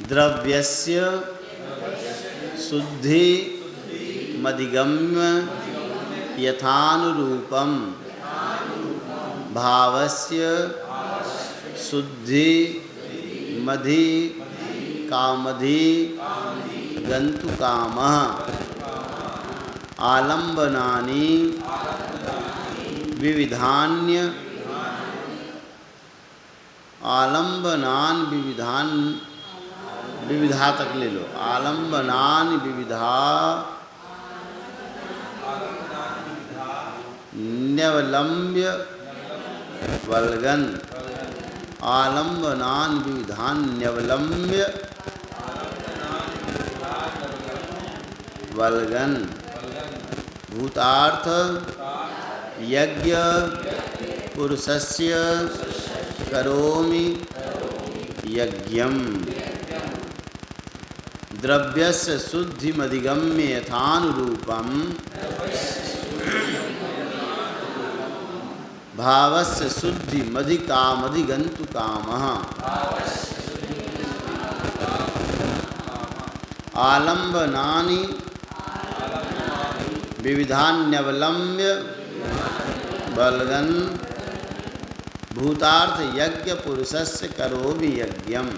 द्रव्यस्य शुद्धि मधिगम्य यथानुरूपम भावस्य शुद्धि मधि कामधि गंतु कामः आलम्बनानि विविधान्य आलम्बनान विविधान विविधा तक ले लो। आलम्बनान विविधा न्यवलम्ब्य वल्गन आलम्बनान विविधान न्यवलम्ब्य वल्गन भूतार्थ यज्ञ पुरुषस्य करोमि यज्ञम द्रव्यस्य शुद्धिमधिगम्य यथानुरूपम भावस्य शुद्धि मधिकामधिगन्तु कामः आलम्बनानि विविधान्यवलम्ब्य बलगन भूतार्थ यज्ञ पुरुषस्य करोमि यज्ञम।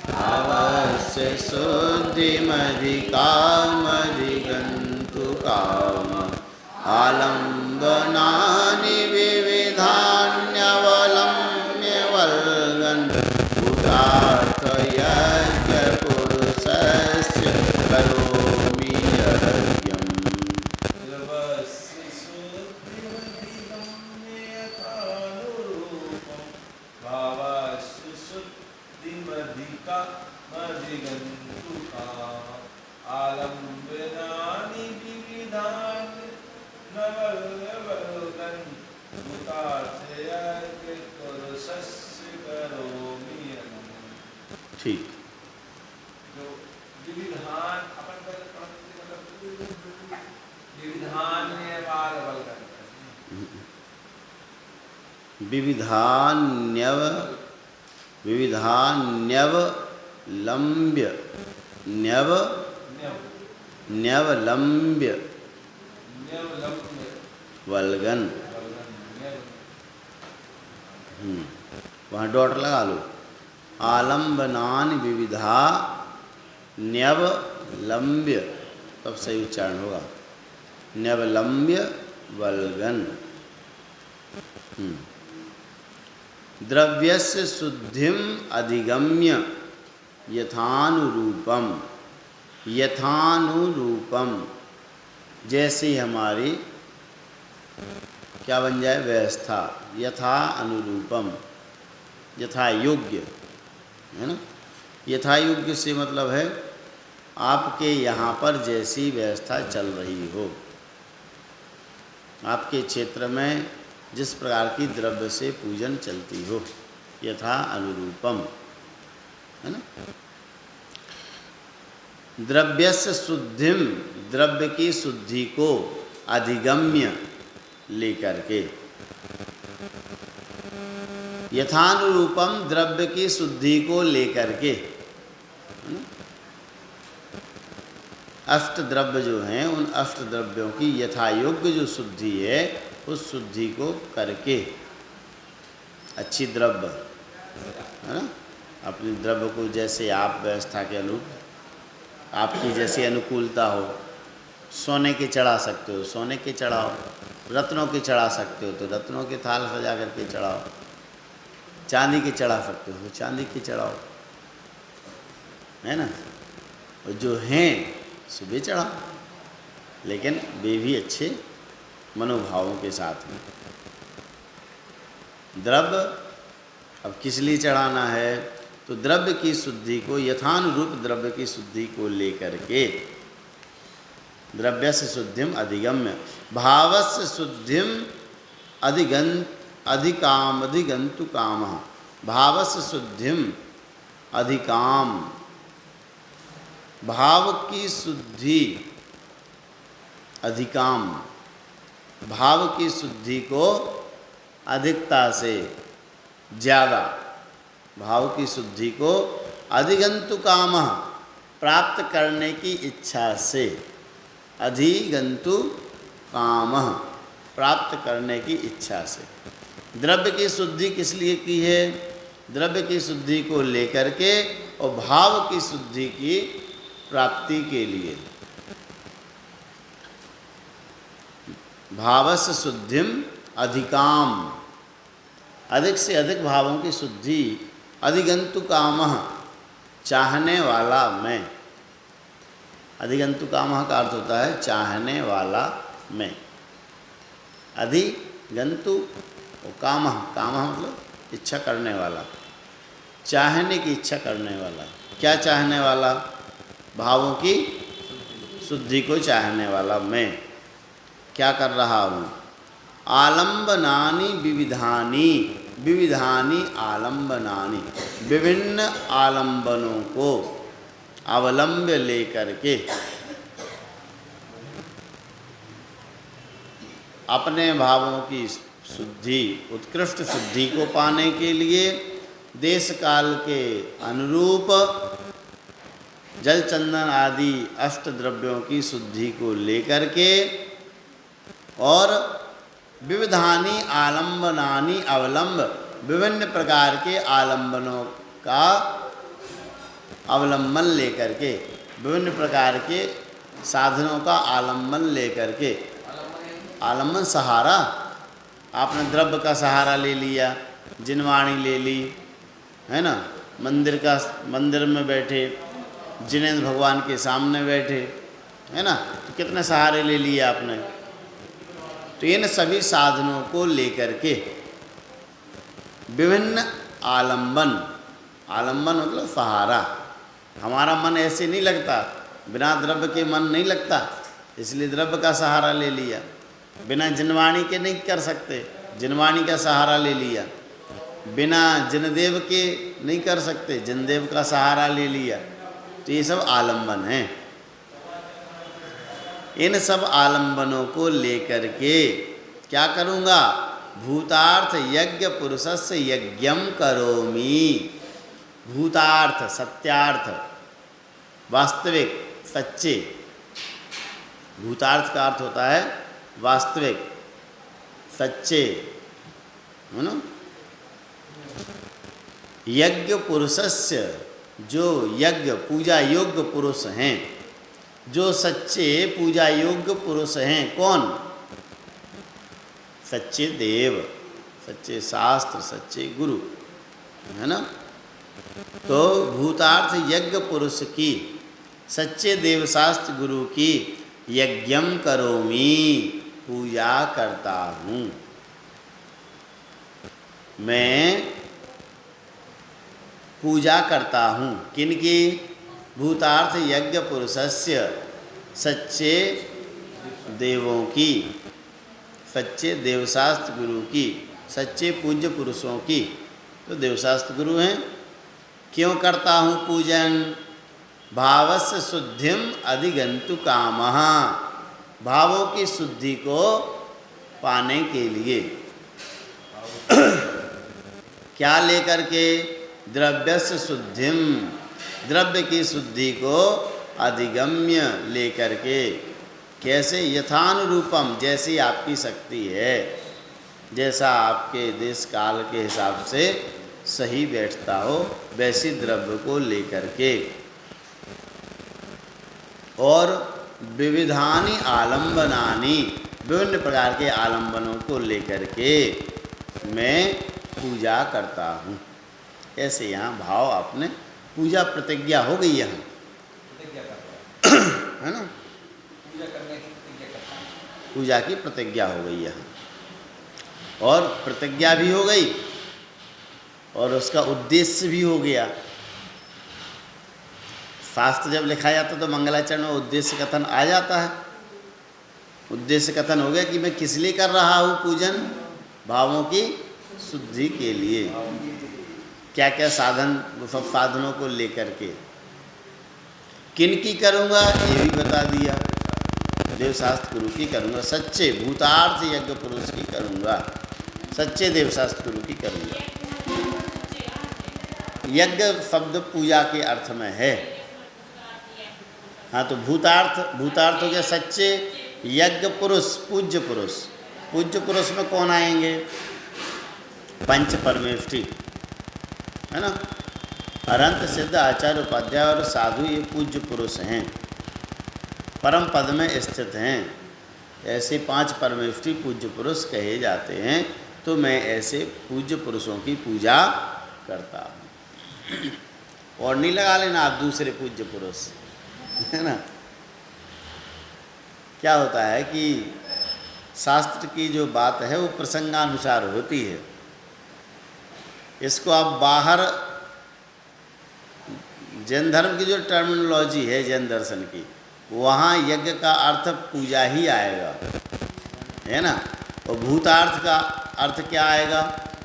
भावस्य शुद्धिमधिकामधिगन्तु काम आलम्बनानि विविधान्यवलम्ब्य वल्गन भूतार्थ यज्ञ पुरुषस्य करोमि यज्ञम। ठीक। जो विविधान अपन विविधान में बाल बल विविधान्यव विविधान्यव लम्ब्य न्यव न्यवलम्ब्य वल्गन वहाँ डॉट लगा लो। आलम्बनान विविधा न्यवलम्ब्य तब सही उच्चारण होगा न्यवलम्ब्य वल्गन। द्रव्यस्य शुद्धिम अधिगम्य यथानुरूपम यथानुरूपम जैसे हमारी क्या बन जाए व्यवस्था यथा अनुरूपम यथा योग्य है ना। यथा योग्य से मतलब है आपके यहाँ पर जैसी व्यवस्था चल रही हो, आपके क्षेत्र में जिस प्रकार की द्रव्य से पूजन चलती हो यथा अनुरूपम है ना। द्रव्यस्य शुद्धिम द्रव्य की शुद्धि को अधिगम्य लेकर के यथानुरूपम द्रव्य की शुद्धि को लेकर के अष्ट द्रव्य जो हैं उन अष्ट द्रव्यों की यथायोग्य जो शुद्धि है उस शुद्धि को करके अच्छी द्रव्य है ना अपने द्रव्य को जैसे आप व्यवस्था के अनुरूप आपकी जैसी अनुकूलता हो सोने के चढ़ा सकते हो सोने के चढ़ाओ रत्नों के चढ़ा सकते हो तो रत्नों के थाल सजा करके चढ़ाओ चांदी के चढ़ा सकते हो तो चांदी के चढ़ाओ है ना। और जो हैं सुबह चढ़ाओ लेकिन वे भी अच्छे मनोभावों के साथ में। द्रव्य अब किस लिए चढ़ाना है तो द्रव्य की शुद्धि को यथानुरूप द्रव्य की शुद्धि को लेकर के द्रव्यस्य शुद्धिम अधिगम्य भावस्य शुद्धिम अधिगंतु कामः भावस्य शुद्धिम अधिकाम भाव की शुद्धि अधिकाम, भाव की शुद्धि को अधिकता से ज़्यादा, भाव की शुद्धि को अधिगंतु काम, प्राप्त करने की इच्छा से, अधिगंतु काम, प्राप्त करने की इच्छा से। द्रव्य की शुद्धि किस लिए की है? द्रव्य की शुद्धि को लेकर के और भाव की शुद्धि की प्राप्ति के लिए। भावस्य शुद्धिम अधिकाम, अधिक से अधिक भावों की शुद्धि, अधिगंतु कामः, चाहने वाला मैं। अधिगंतु कामः का अर्थ होता है चाहने वाला मैं। अधिगंतु और कामः, कामः मतलब इच्छा करने वाला, चाहने की इच्छा करने वाला। क्या चाहने वाला? भावों की शुद्धि को चाहने वाला मैं क्या कर रहा हूँ? आलम्बनानि विविधानि, विविधानि आलम्बनानि, विभिन्न आलम्बनों को अवलंब्य लेकर के अपने भावों की शुद्धि, उत्कृष्ट शुद्धि को पाने के लिए देश काल के अनुरूप जल चंदन आदि अष्ट द्रव्यों की शुद्धि को लेकर के और विविधानि आलम्बनानि अवलंब, विभिन्न प्रकार के आलम्बनों का अवलंबन लेकर के, विभिन्न प्रकार के साधनों का आलम्बन लेकर के। आलम्बन सहारा, आपने द्रव्य का सहारा ले लिया, जिनवाणी ले ली, है ना, मंदिर में बैठे, जिनेंद्र भगवान के सामने बैठे, है ना, तो कितने सहारे ले लिए आपने। तो इन सभी साधनों को लेकर के विभिन्न आलम्बन, आलम्बन मतलब सहारा। हमारा मन ऐसे नहीं लगता, बिना द्रव्य के मन नहीं लगता, इसलिए द्रव्य का सहारा ले लिया। बिना जिनवाणी के नहीं कर सकते, जिनवाणी का सहारा ले लिया। बिना जिनदेव के नहीं कर सकते, जिनदेव का सहारा ले लिया। तो ये सब आलम्बन हैं। इन सब आलम्बनों को लेकर के क्या करूँगा? भूतार्थ यज्ञ पुरुषस्य यज्ञम करोमि। भूतार्थ सत्यार्थ, वास्तविक, सच्चे। भूतार्थ का अर्थ होता है वास्तविक, सच्चे, है ना। यज्ञ पुरुषस्य, जो यज्ञ पूजा योग्य पुरुष हैं, जो सच्चे पूजा योग्य पुरुष हैं। कौन? सच्चे देव, सच्चे शास्त्र, सच्चे गुरु, है ना। तो भूतार्थ यज्ञ पुरुष की, सच्चे देव शास्त्र गुरु की यज्ञम करोमि, पूजा करता हूँ मैं, पूजा करता हूँ। किनकी? भूतार्थ यज्ञ पुरुषस्य, सच्चे देवों की, सच्चे देवशास्त्र गुरु की, सच्चे पूज्य पुरुषों की। तो देवशास्त्र गुरु हैं। क्यों करता हूँ पूजन? भावस्य शुद्धिम अधिगंतु कामः, भावों की शुद्धि को पाने के लिए। क्या लेकर के? द्रव्यस्य शुद्धिम, द्रव्य की शुद्धि को अधिगम्य लेकर के। कैसे? यथानुरूपम, जैसी आपकी शक्ति है, जैसा आपके देश काल के हिसाब से सही बैठता हो, वैसी द्रव्य को लेकर के। और विविधानि आलम्बनानि, विभिन्न प्रकार के आलम्बनों को लेकर के मैं पूजा करता हूँ। ऐसे यहाँ भाव आपने, पूजा प्रतिज्ञा हो गई यहाँ, है ना। पूजा की प्रतिज्ञा हो गई यहाँ, और प्रतिज्ञा भी हो गई और उसका उद्देश्य भी हो गया। शास्त्र जब लिखा जाता तो मंगलाचरण में उद्देश्य कथन आ जाता है। उद्देश्य कथन हो गया कि मैं किस लिए कर रहा हूँ पूजन? भावों की शुद्धि के लिए। क्या क्या साधन, वो सब साधनों को लेकर के। किन की करूँगा ये भी बता दिया। देवशास्त्र गुरु की करूँगा, सच्चे भूतार्थ यज्ञ पुरुष की करूँगा, सच्चे देवशास्त्र गुरु की करूँगा। यज्ञ शब्द पूजा के अर्थ में है। हाँ, तो भूतार्थ हो गया सच्चे यज्ञ पुरुष, पूज्य पुरुष। पूज्य पुरुष में कौन आएंगे? पंच परमेष्ठी, है ना। अनंत सिद्ध आचार्य उपाध्याय और साधु ये पूज्य पुरुष हैं, परम पद में स्थित हैं। ऐसे 5 परमेष्ठी पूज्य पुरुष कहे जाते हैं। तो मैं ऐसे पूज्य पुरुषों की पूजा करता हूँ। और नहीं लगा लेना आप दूसरे पूज्य पुरुष, है ना। क्या होता है कि शास्त्र की जो बात है वो प्रसंगानुसार होती है। इसको आप बाहर जैन धर्म की जो टर्मिनोलॉजी है जैन दर्शन की, वहाँ यज्ञ का अर्थ पूजा ही आएगा, है ना। और भूतार्थ का अर्थ क्या आएगा?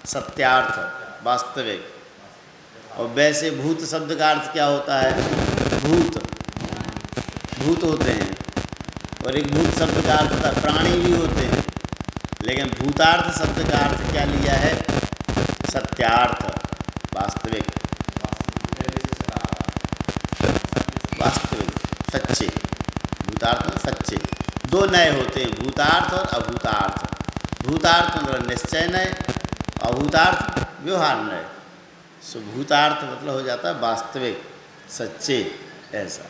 सत्यार्थ, वास्तविक। और वैसे भूत शब्द का अर्थ क्या होता है? भूत होते हैं। और एक भूत शब्द का अर्थ होता है प्राणी भी होते हैं। लेकिन भूतार्थ शब्द का अर्थ क्या लिया है? सत्यार्थ, वास्तविक, सच्चे। भूतार्थ में सच्चे 2 नए होते हैं, भूतार्थ और अभूतार्थ। भूतार्थ मतलब निश्चय नय, अभूतार्थ व्यवहार नय। सो भूतार्थ मतलब हो जाता है वास्तविक, सच्चे, ऐसा।